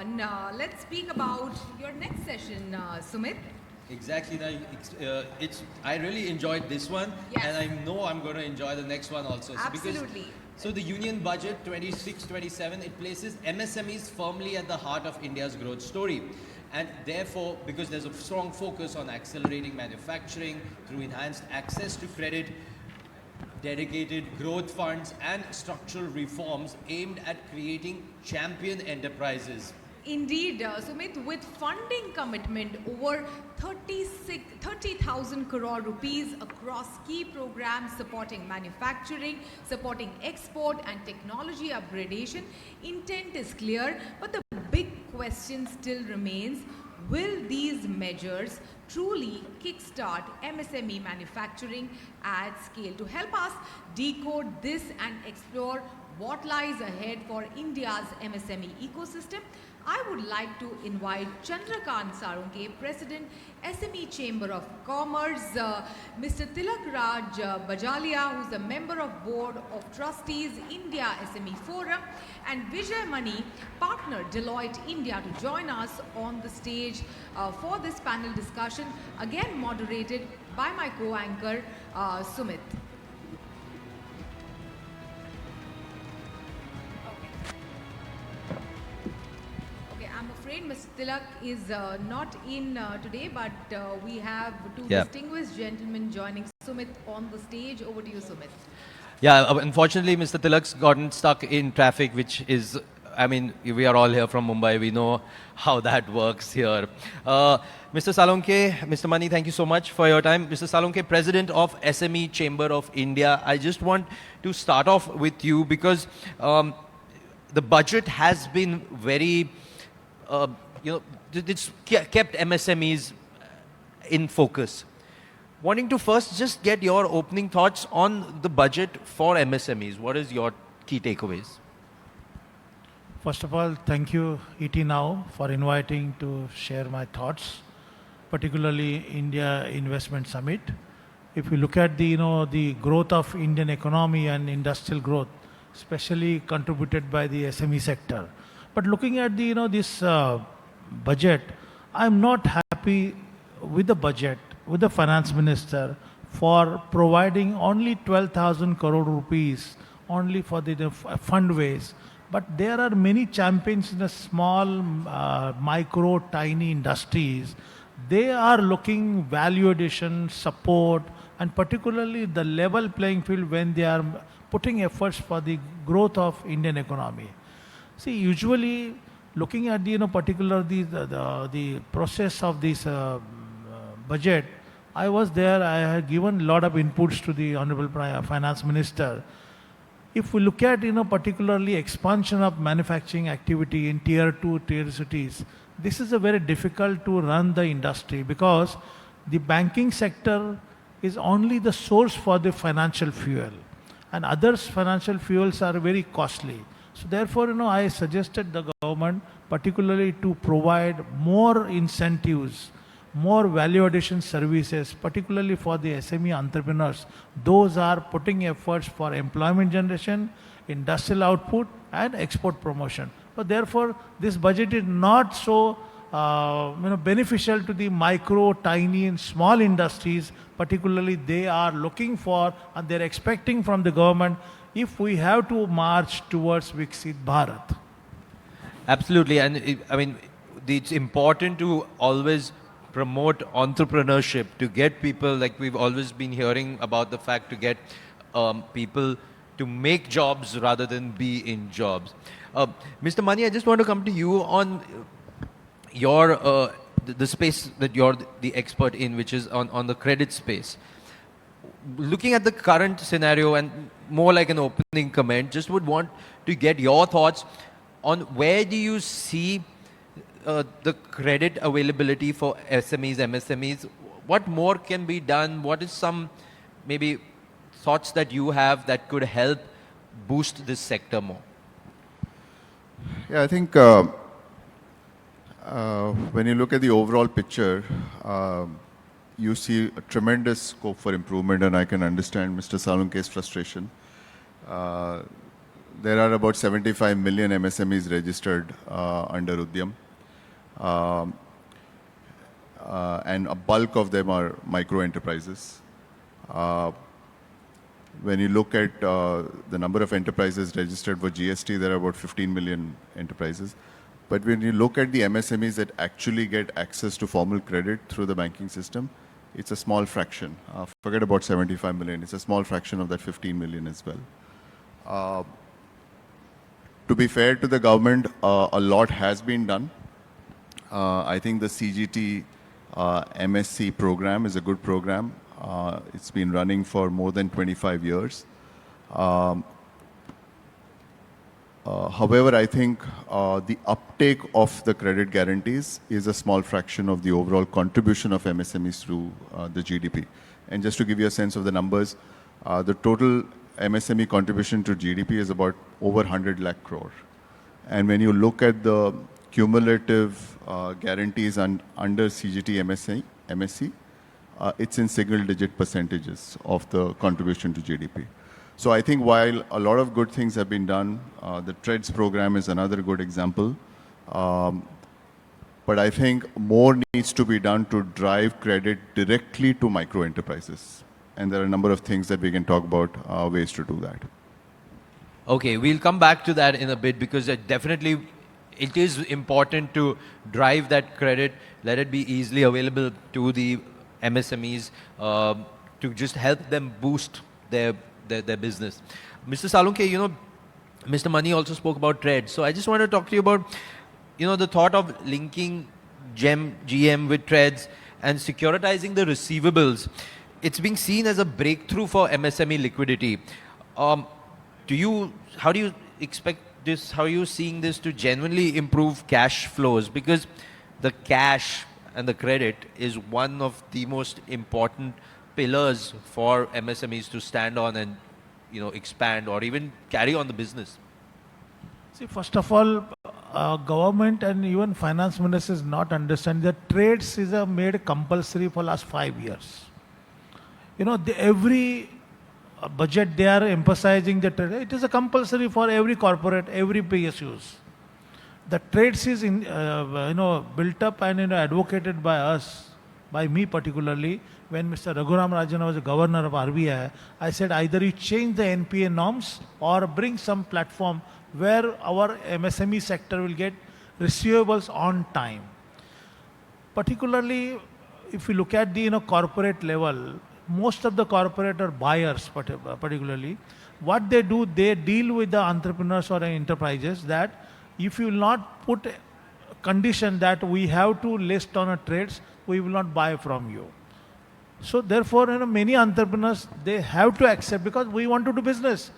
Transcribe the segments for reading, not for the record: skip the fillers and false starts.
on. Let's speak about your next session, Sumit. Exactly. I really enjoyed this one, Yes. and I know I'm going to enjoy the next one also. Absolutely. So the Union Budget 26-27, it places MSMEs firmly at the heart of India's growth story. And therefore, because there's a strong focus on accelerating manufacturing through enhanced access to credit, dedicated growth funds and structural reforms aimed at creating champion enterprises. Indeed, Sumit, with funding commitment over 30,000 crore rupees across key programs supporting manufacturing, supporting export and technology upgradation, intent is clear, but the big question still remains: will these measures truly kickstart MSME manufacturing at scale? To help us decode this and explore what lies ahead for India's MSME ecosystem, I would like to invite Chandrakant Saronke, President, SME Chamber of Commerce, Mr. Tilak Raj Bajalia, who's a member of Board of Trustees, India SME Forum, and Vijay, partner, Deloitte India, to join us on the stage for this panel discussion, again moderated by my co-anchor, Sumit. Mr. Tilak is not in today, but we have two distinguished gentlemen joining Sumit on the stage. Over to you, Sumit. Yeah, unfortunately, Mr. Tilak's gotten stuck in traffic, which is, I mean, we are all here from Mumbai. We know how that works here. Mr. Salunkhe, Mr. Mani, thank you so much for your time. Mr. Salunkhe, President of SME Chamber of India. I just want to start off with you because the budget has been very... it's kept MSMEs in focus. Wanting to first just get your opening thoughts on the budget for MSMEs. What is your key takeaways? First of all, thank you, ET Now, for inviting to share my thoughts, particularly India Investment Summit. If you look at the growth of Indian economy and industrial growth, especially contributed by the SME sector. But looking at this budget, I'm not happy with the budget, with the finance minister, for providing only 12,000 crore rupees only for the fundraise. But there are many champions in the small, micro, tiny industries. They are looking value addition, support, and particularly the level playing field when they are putting efforts for the growth of Indian economy. See, usually looking at the process of this budget, I was there. I had given a lot of inputs to the Honorable Finance Minister. If we look at particularly expansion of manufacturing activity in tier 2, tier cities, this is a very difficult to run the industry because the banking sector is only the source for the financial fuel, and others financial fuels are very costly. So therefore, I suggested the government particularly to provide more incentives, more value addition services, particularly for the SME entrepreneurs. Those are putting efforts for employment generation, industrial output, and export promotion. But therefore, this budget is not so beneficial to the micro, tiny, and small industries. Particularly, they are looking for and they're expecting from the government if we have to march towards Viksit Bharat. Absolutely, and it's important to always promote entrepreneurship, to get people, like we've always been hearing about the fact, to get people to make jobs rather than be in jobs. Mr. Mani, I just want to come to you on your the space that you're the expert in, which is on the credit space. Looking at the current scenario and more like an opening comment, just would want to get your thoughts on where do you see the credit availability for SMEs, MSMEs? What more can be done? What is some maybe thoughts that you have that could help boost this sector more? Yeah, I think when you look at the overall picture, you see a tremendous scope for improvement, and I can understand Mr. Salunkhe's frustration. there are about 75 million MSMEs registered under Udyam. And a bulk of them are micro enterprises. When you look at the number of enterprises registered for GST, there are about 15 million enterprises. But when you look at the MSMEs that actually get access to formal credit through the banking system, it's a small fraction. Forget about 75 million. It's a small fraction of that 15 million as well. To be fair to the government, a lot has been done. I think the CGT MSc program is a good program. It's been running for more than 25 years. However, I think the uptake of the credit guarantees is a small fraction of the overall contribution of MSMEs to the GDP. And just to give you a sense of the numbers, the total MSME contribution to GDP is about over 100 lakh crore. And when you look at the cumulative guarantees under CGT MSc, it's in single-digit percentages of the contribution to GDP. So I think while a lot of good things have been done, the TREADS program is another good example. But I think more needs to be done to drive credit directly to micro enterprises. And there are a number of things that we can talk about, ways to do that. Okay, we'll come back to that in a bit because it is important to drive that credit, let it be easily available to the MSMEs to just help them boost their business. Mr. Salunkhe, Mr. Mani also spoke about TREADS. So I just want to talk to you about, the thought of linking GM with TREADS and securitizing the receivables. It's being seen as a breakthrough for MSME liquidity. How do you expect this? How are you seeing this to genuinely improve cash flows? Because the cash and the credit is one of the most important pillars for MSMEs to stand on and expand or even carry on the business. See, first of all, government and even finance ministers not understand that trades is made compulsory for last 5 years. Every budget they are emphasizing the trade. It is a compulsory for every corporate, every PSUs. The trades is built up and advocated by us, by me particularly. When Mr. Raghuram Rajan was the governor of RBI, I said either you change the NPA norms or bring some platform where our MSME sector will get receivables on time. Particularly, if you look at the corporate level, most of the corporate or buyers particularly, what they do, they deal with the entrepreneurs or enterprises that if you will not put a condition that we have to list on a trades, we will not buy from you. So therefore, many entrepreneurs, they have to accept because we want to do business.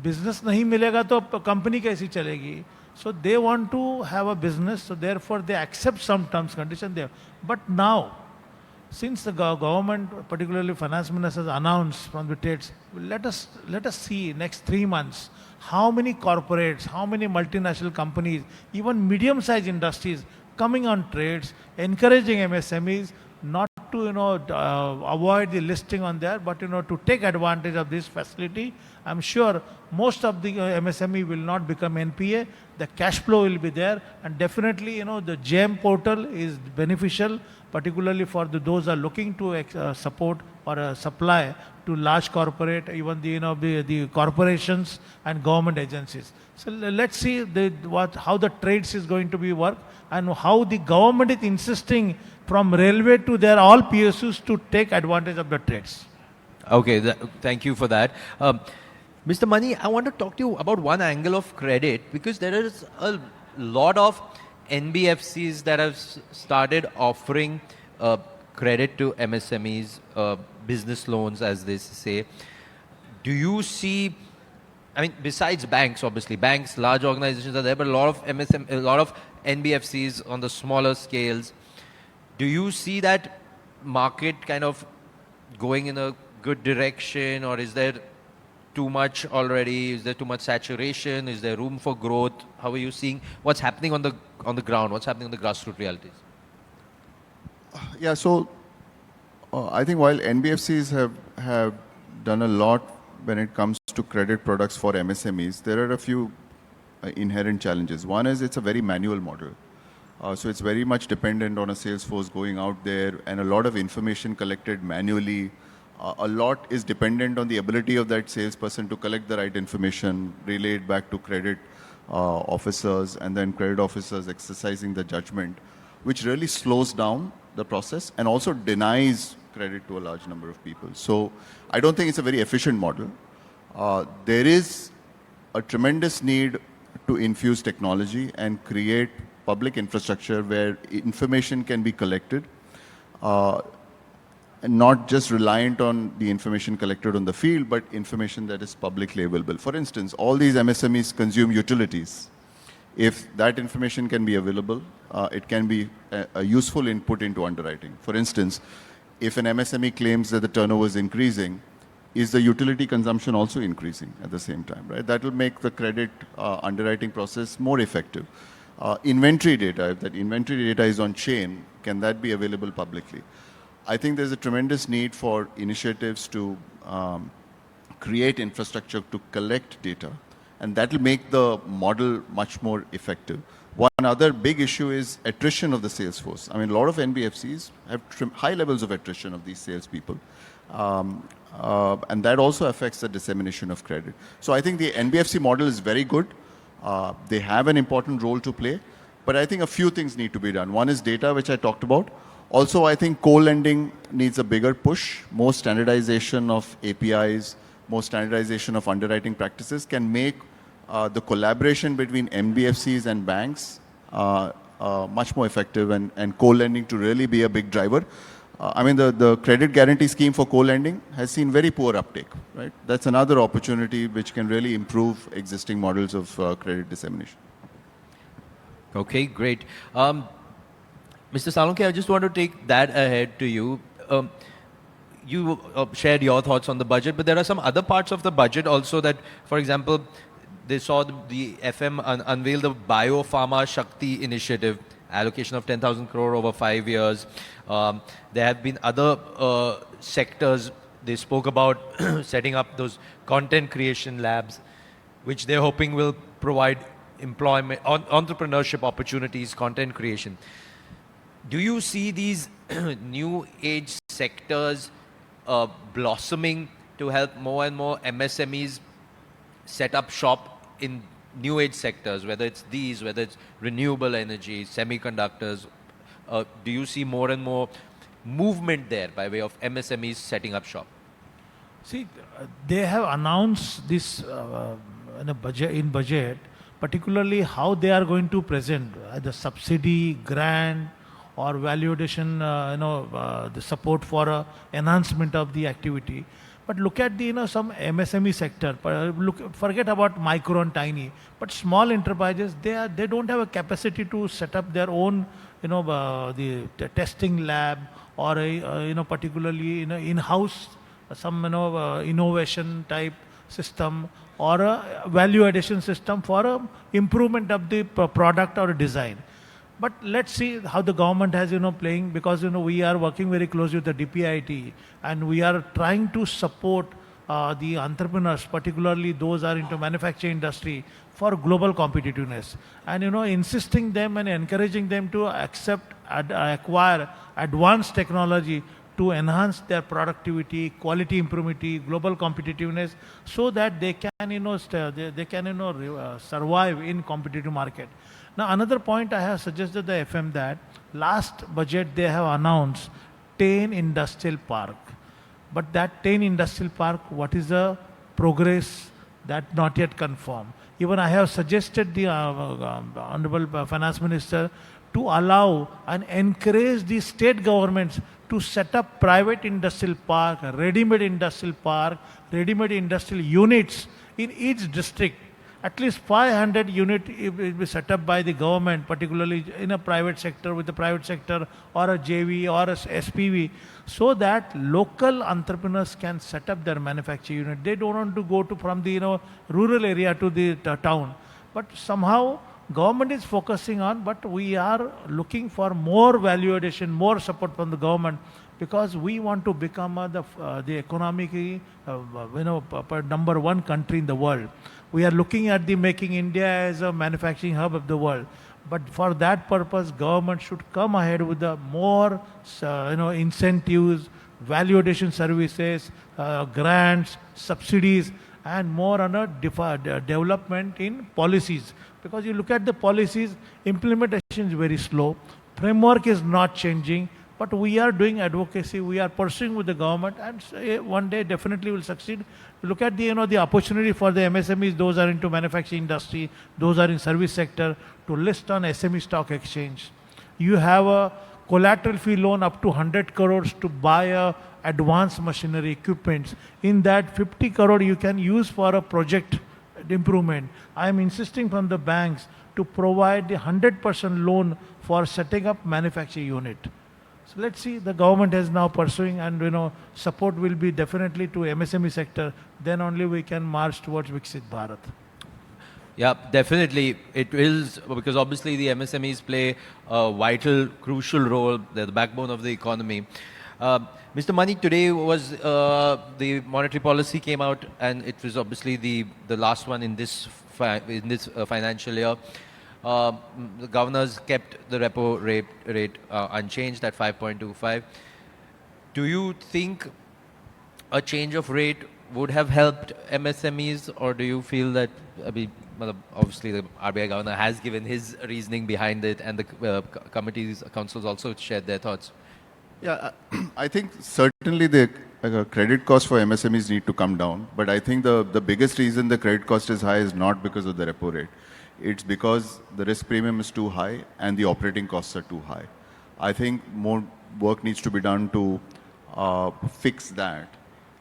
Business nahi milega to company kaisi chalegi. So they want to have a business, so therefore they accept some terms, conditions there. But now, since the government, particularly finance minister, has announced from the trades, let us see next 3 months how many corporates, how many multinational companies, even medium-sized industries coming on trades, encouraging MSMEs not to avoid the listing on there, but to take advantage of this facility. I'm sure most of the MSME will not become NPA. The cash flow will be there, and definitely the GEM portal is beneficial, particularly for those are looking to support or supply to large corporate, even the corporations and government agencies. So let's see how the trades is going to be work and how the government is insisting from railway to their all PSUs to take advantage of the trades. Okay, thank you for that. Mr. Mani, I want to talk to you about one angle of credit because there is a lot of NBFCs that have started offering credit to MSMEs, business loans as they say. Do you see, besides banks, obviously, banks, large organizations are there, but a lot of NBFCs on the smaller scales. Do you see that market kind of going in a good direction, or is there too much already? Is there too much saturation? Is there room for growth? How are you seeing what's happening on the ground? What's happening on the grassroots realities? Yeah, so I think while NBFCs have done a lot when it comes to credit products for MSMEs, there are a few inherent challenges. One is it's a very manual model. So it's very much dependent on a sales force going out there and a lot of information collected manually. A lot is dependent on the ability of that salesperson to collect the right information, relay it back to credit officers, and then credit officers exercising the judgment, which really slows down the process and also denies credit to a large number of people. So I don't think it's a very efficient model. There is a tremendous need to infuse technology and create public infrastructure where information can be collected, and not just reliant on the information collected on the field, but information that is publicly available. For instance, all these MSMEs consume utilities. If that information can be available, it can be a useful input into underwriting. For instance, if an MSME claims that the turnover is increasing, is the utility consumption also increasing at the same time, right? That will make the credit underwriting process more effective. Inventory data, if that inventory data is on chain, can that be available publicly? I think there's a tremendous need for initiatives to create infrastructure to collect data, and that will make the model much more effective. One other big issue is attrition of the sales force. I mean, a lot of NBFCs have high levels of attrition of these salespeople. And that also affects the dissemination of credit. So I think the NBFC model is very good. They have an important role to play. But I think a few things need to be done. One is data, which I talked about. Also, I think co-lending needs a bigger push. More standardization of APIs, more standardization of underwriting practices can make the collaboration between NBFCs and banks much more effective, and co-lending to really be a big driver. I mean, the credit guarantee scheme for co-lending has seen very poor uptake, right? That's another opportunity which can really improve existing models of credit dissemination. Okay, great. Mr. Salunkhe, I just want to take that ahead to you. You shared your thoughts on the budget, but there are some other parts of the budget also that, for example, they saw the FM unveil the Biopharma Shakti initiative, allocation of 10,000 crore over 5 years. There have been other sectors. They spoke about setting up those content creation labs, which they're hoping will provide employment, entrepreneurship opportunities, content creation. Do you see these new age sectors blossoming to help more and more MSMEs set up shop in new age sectors, whether it's these, whether it's renewable energy, semiconductors? Do you see more and more movement there by way of MSMEs setting up shop? See, they have announced this in budget, particularly how they are going to present the subsidy, grant, or value addition, the support for enhancement of the activity. But look at the, some MSME sector. Forget about micro and tiny, but small enterprises, they don't have a capacity to set up their own, the testing lab, or particularly in-house some innovation type system, or a value addition system for improvement of the product or design. But let's see how the government has, playing, because, we are working very closely with the DPIT, and we are trying to support the entrepreneurs, particularly those are into manufacturing industry, for global competitiveness. And, insisting them and encouraging them to acquire advanced technology to enhance their productivity, quality improvement, global competitiveness, so that they can, survive in competitive market. Now, another point I have suggested the FM that last budget they have announced 10 industrial park. But that 10 industrial park, what is the progress? That not yet confirmed. Even I have suggested the Honorable Finance Minister to allow and encourage the state governments to set up private industrial park, ready-made industrial park, ready-made industrial units in each district. At least 500 units will be set up by the government, particularly in a private sector, with the private sector, or a JV or a SPV, so that local entrepreneurs can set up their manufacturing unit. They don't want to go from the rural area to the town. But somehow government is focusing on, but we are looking for more value addition, more support from the government, because we want to become the economically, number one country in the world. We are looking at the making India as a manufacturing hub of the world. But for that purpose, government should come ahead with the more, incentives, value addition services, grants, subsidies, and more on a development in policies. Because you look at the policies, implementation is very slow, framework is not changing, but we are doing advocacy, we are pursuing with the government, and one day definitely will succeed. Look at the opportunity for the MSMEs, those are into manufacturing industry, those are in service sector, to list on SME stock exchange. You have a collateral fee loan up to 100 crores to buy a advanced machinery equipments. In that 50 crore you can use for a project improvement. I am insisting from the banks to provide the 100% loan for setting up manufacturing unit. So let's see, the government is now pursuing, and support will be definitely to MSME sector. Then only we can march towards Viksit Bharat. Yeah, definitely. It is, because obviously the MSMEs play a vital, crucial role. They're the backbone of the economy. Mr. Mani, today was the monetary policy came out, and it was obviously the last one in this financial year. The governors kept the repo rate unchanged at 5.25. Do you think a change of rate would have helped MSMEs, or do you feel that, obviously the RBI governor has given his reasoning behind it, and the councils also shared their thoughts? Yeah, I think certainly the credit cost for MSMEs need to come down, but I think the biggest reason the credit cost is high is not because of the repo rate. It's because the risk premium is too high and the operating costs are too high. I think more work needs to be done to fix that.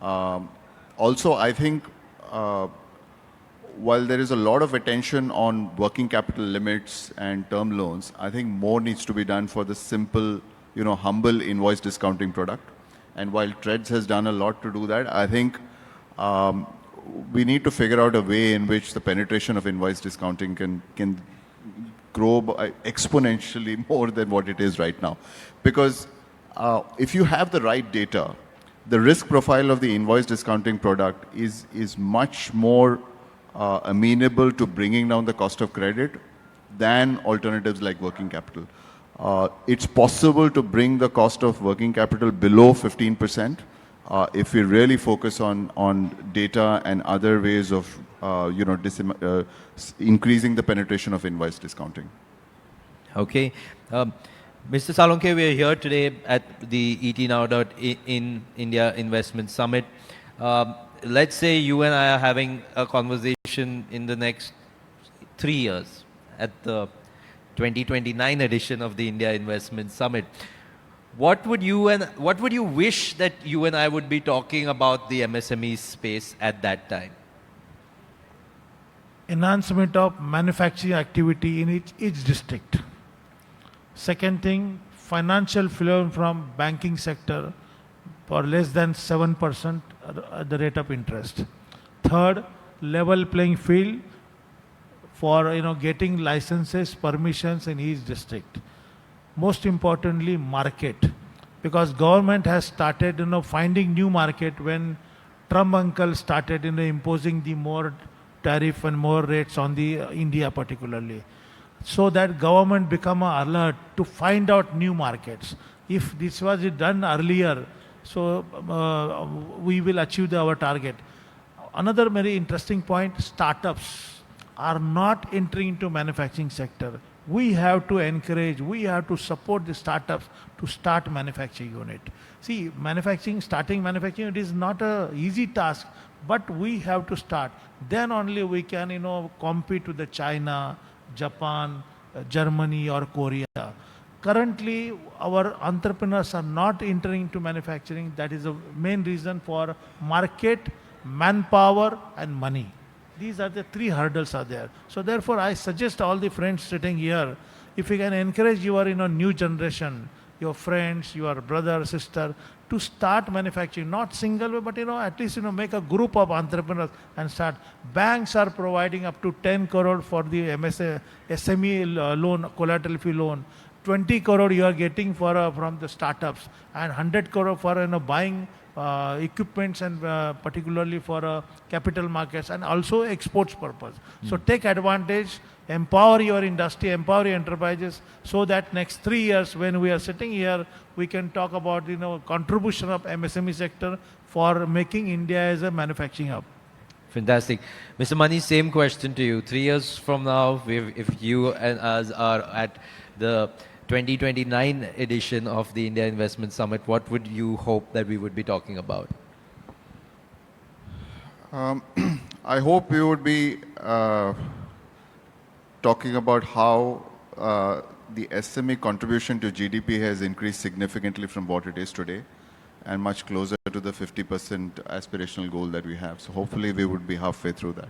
Also, I think while there is a lot of attention on working capital limits and term loans, I think more needs to be done for the simple, humble invoice discounting product. And while TREDS has done a lot to do that, I think we need to figure out a way in which the penetration of invoice discounting can grow by exponentially more than what it is right now. Because if you have the right data, the risk profile of the invoice discounting product is much more amenable to bringing down the cost of credit than alternatives like working capital. It's possible to bring the cost of working capital below 15% if we really focus on data and other ways of increasing the penetration of invoice discounting. Okay. Mr. Salunkhe, we are here today at the ET Now.in India Investment Summit. Let's say you and I are having a conversation in the next 3 years at the 2029 edition of the India Investment Summit. What would you wish that you and I would be talking about the MSME space at that time? Enhancement of manufacturing activity in each district. Second thing, financial flow from banking sector for less than 7% at the rate of interest. Third, level playing field for getting licenses, permissions in each district. Most importantly, market, because government has started finding new market when Trump uncle started imposing the more tariff and more rates on the India particularly, so that government become alert to find out new markets. If this was done earlier, so we will achieve our target. Another very interesting point, startups are not entering into manufacturing sector. We have to encourage, we have to support the startups to start manufacturing unit. See, starting manufacturing unit is not an easy task, but we have to start. Then only we can, compete with the China, Japan, Germany or Korea. Currently, our entrepreneurs are not entering into manufacturing. That is the main reason for market, manpower and money. These are the three hurdles are there. So therefore, I suggest all the friends sitting here, if you can encourage your new generation, your friends, your brother, sister, to start manufacturing, not single way, but at least make a group of entrepreneurs and start. Banks are providing up to 10 crore for the SME loan, collateral fee loan. 20 crore you are getting for from the startups and 100 crore for buying equipments and particularly for capital markets and also exports purpose. So take advantage, empower your industry, empower your enterprises so that next 3 years when we are sitting here, we can talk about contribution of MSME sector for making India as a manufacturing hub. Fantastic. Mr. Mani, same question to you. 3 years from now, if you and us are at the 2029 edition of the India Investment Summit, what would you hope that we would be talking about? I hope we would be talking about how the SME contribution to GDP has increased significantly from what it is today and much closer to the 50% aspirational goal that we have. So hopefully we would be halfway through that.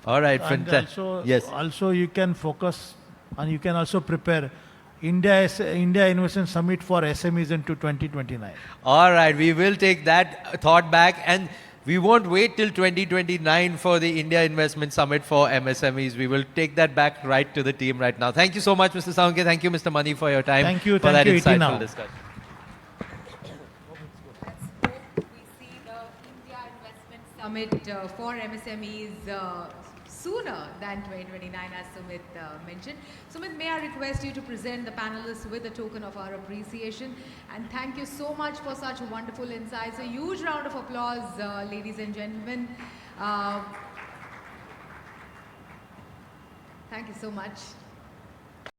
All right, And fantastic. Yes. also you can focus and you can also prepare India Investment Summit for SMEs into 2029. All right, we will take that thought back, and we won't wait till 2029 for the India Investment Summit for MSMEs. We will take that back right to the team right now. Thank you so much, Mr. Saronke. Thank you, Mr. Mani, for your time. Thank you, for that thank you, insightful Itina. discussion. Let's hope we see the India Investment Summit for MSMEs sooner than 2029, as Sumit mentioned. Sumit, may I request you to present the panelists with a token of our appreciation, and thank you so much for such wonderful insights. A huge round of applause, ladies and gentlemen. Thank you so much.